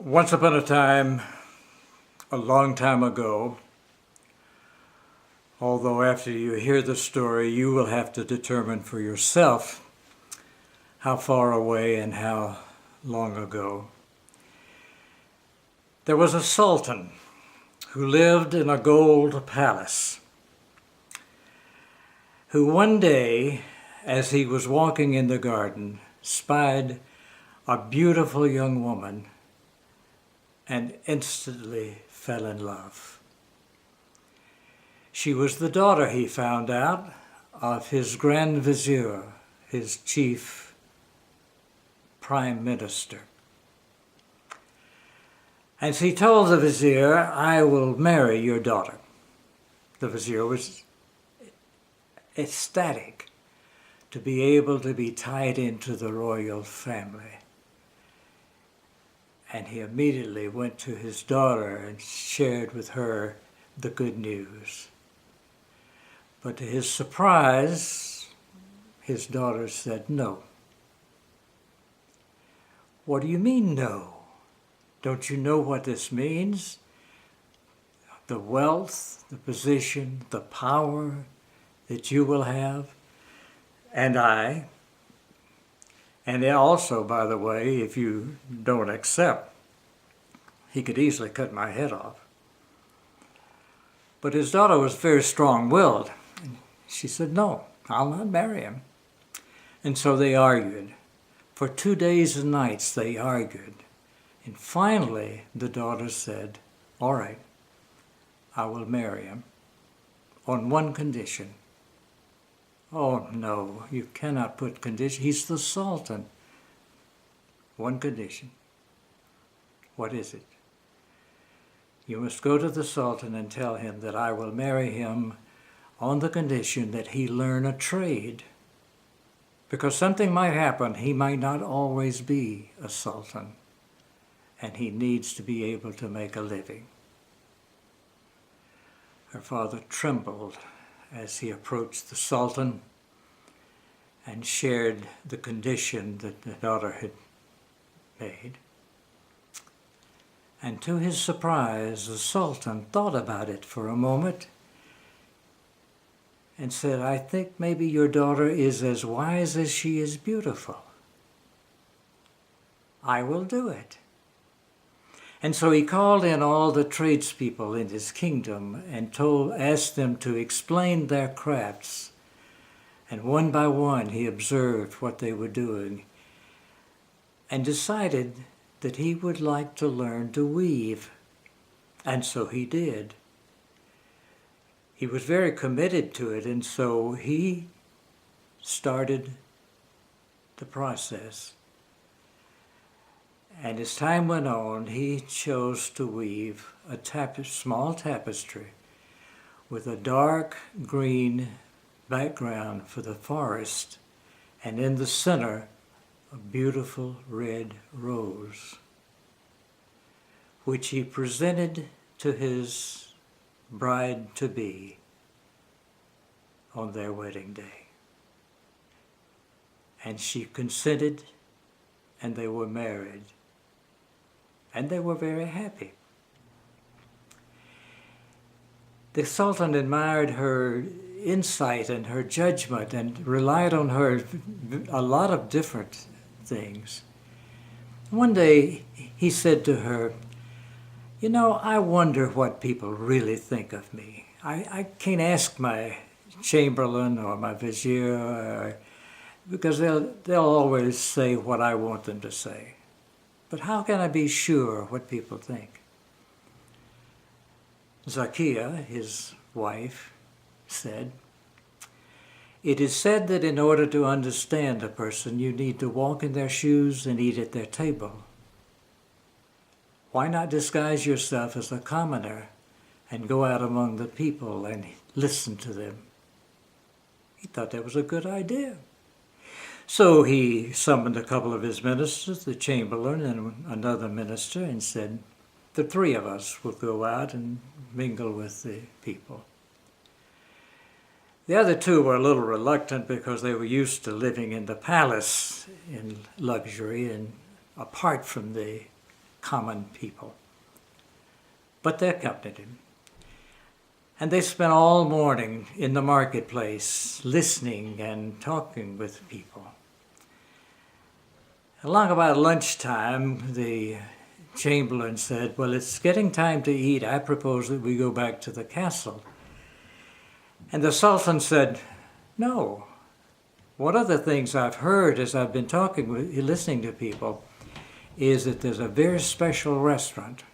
Once upon a time, a long time ago, although after you hear the story, you will have to determine for yourself how far away and how long ago. There was a sultan who lived in a gold palace, who one day, as he was walking in the garden, spied a beautiful young woman and instantly fell in love. She was the daughter, he found out, of his Grand Vizier, his chief prime minister. And he told the Vizier, "I will marry your daughter." The Vizier was ecstatic to be able to be tied into the royal family. And he immediately went to his daughter and shared with her the good news. But to his surprise, his daughter said no. "What do you mean no? Don't you know what this means? The wealth, the position, the power that you will have, and I. And also, by the way, if you don't accept, he could easily cut my head off." But his daughter was very strong-willed. She said, "No, I'll not marry him." And so they argued. For 2 days and nights they argued. And finally, the daughter said, "All right, I will marry him on one condition." "Oh, no, you cannot put condition. He's the Sultan." "One condition." "What is it?" "You must go to the Sultan and tell him that I will marry him on the condition that he learn a trade. Because something might happen. He might not always be a sultan, and he needs to be able to make a living." Her father trembled as he approached the Sultan and shared the condition that the daughter had made. And to his surprise, the Sultan thought about it for a moment and said, "I think maybe your daughter is as wise as she is beautiful. I will do it." And so he called in all the tradespeople in his kingdom and asked them to explain their crafts. And one by one he observed what they were doing and decided that he would like to learn to weave. And so he did. He was very committed to it, and so he started the process. And as time went on, he chose to weave a small tapestry with a dark green background for the forest, and in the center, a beautiful red rose, which he presented to his bride-to-be on their wedding day. And she consented, and they were married. And they were very happy. The Sultan admired her insight and her judgment and relied on her a lot of different things. One day he said to her, "You know, I wonder what people really think of me. I can't ask my chamberlain or my vizier because they'll always say what I want them to say. But how can I be sure what people think?" Zakia, his wife, said, "It is said that in order to understand a person, you need to walk in their shoes and eat at their table. Why not disguise yourself as a commoner and go out among the people and listen to them?" He thought that was a good idea. So he summoned a couple of his ministers, the chamberlain and another minister, and said, "The three of us will go out and mingle with the people." The other two were a little reluctant because they were used to living in the palace in luxury and apart from the common people. But they accompanied him. And they spent all morning in the marketplace listening and talking with people. Along about lunchtime, the chamberlain said, "Well, it's getting time to eat. I propose that we go back to the castle." And the Sultan said, "No. One of the things I've heard as I've been listening to people, is that there's a very special restaurant.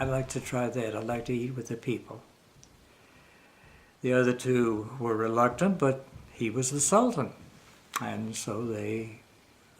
I'd like to try that. I'd like to eat with the people." The other two were reluctant, but he was the Sultan, and so they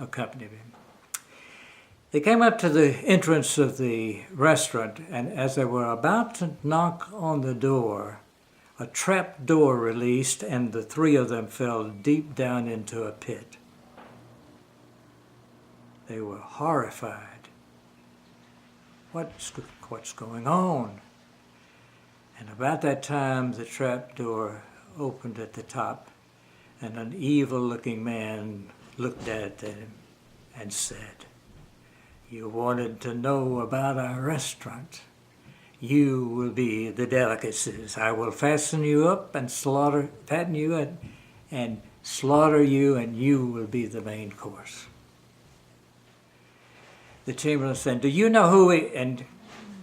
accompanied him. They came up to the entrance of the restaurant, and as they were about to knock on the door, a trap door released, and the three of them fell deep down into a pit. They were horrified. What's going on? And about that time, the trap door opened at the top, and an evil-looking man looked at them and said, "You wanted to know about our restaurant. You will be the delicacies. I will fatten you up and slaughter you, and you will be the main course." The chamberlain said, "Do you know who he..." And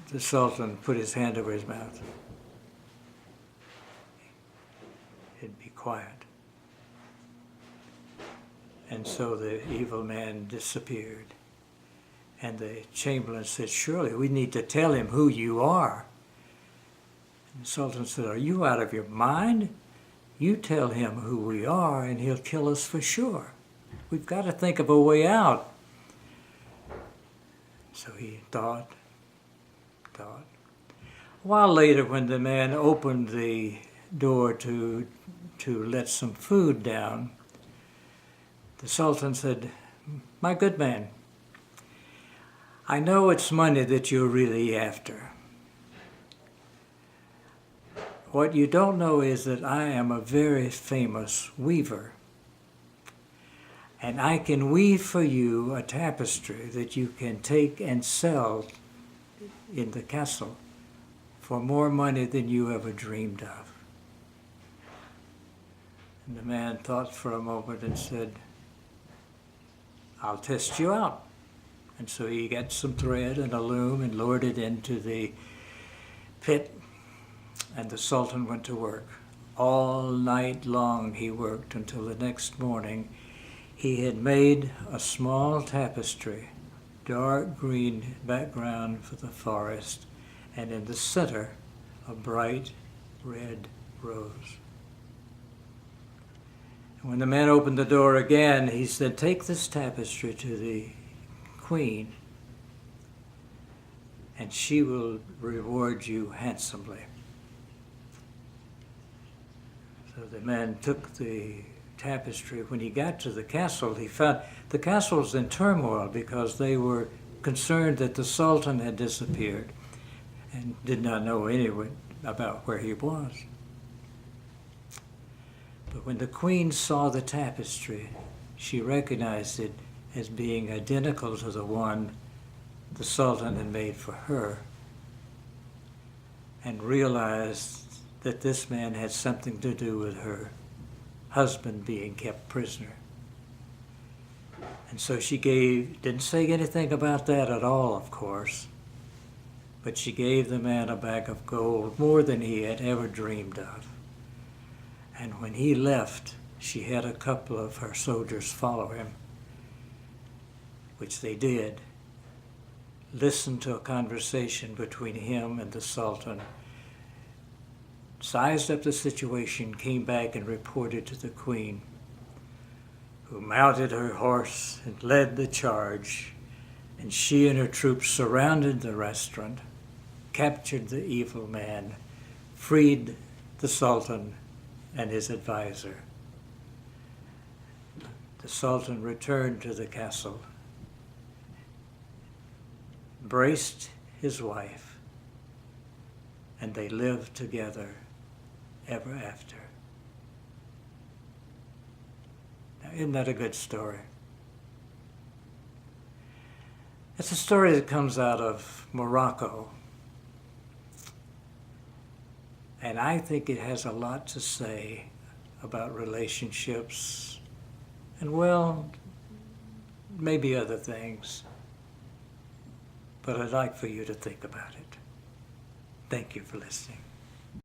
the Sultan put his hand over his mouth. He'd be quiet. And so the evil man disappeared. And the chamberlain said, "Surely we need to tell him who you are." And the Sultan said, "Are you out of your mind? You tell him who we are and he'll kill us for sure. We've got to think of a way out." So he thought. A while later, when the man opened the door to let some food down, the Sultan said, "My good man, I know it's money that you're really after. What you don't know is that I am a very famous weaver, and I can weave for you a tapestry that you can take and sell in the castle for more money than you ever dreamed of." And the man thought for a moment and said, "I'll test you out." And so he got some thread and a loom and lowered it into the pit, and the Sultan went to work. All night long he worked until the next morning. He had made a small tapestry, dark green background for the forest, and in the center a bright red rose. And when the man opened the door again, he said, "Take this tapestry to the Queen, and she will reward you handsomely." So the man took the tapestry. When he got to the castle, he found the castle was in turmoil because they were concerned that the Sultan had disappeared and did not know anyone about where he was. But when the Queen saw the tapestry, she recognized it as being identical to the one the Sultan had made for her, and realized that this man had something to do with her husband being kept prisoner. And so she didn't say anything about that at all, of course, but she gave the man a bag of gold, more than he had ever dreamed of. And when he left, she had a couple of her soldiers follow him, which they did, listened to a conversation between him and the Sultan, sized up the situation, came back and reported to the Queen, who mounted her horse and led the charge, and she and her troops surrounded the restaurant, captured the evil man, freed the Sultan and his advisor. The Sultan returned to the castle, embraced his wife, and they lived together ever after. Now, isn't that a good story? It's a story that comes out of Morocco. And I think it has a lot to say about relationships and, well, maybe other things. But I'd like for you to think about it. Thank you for listening.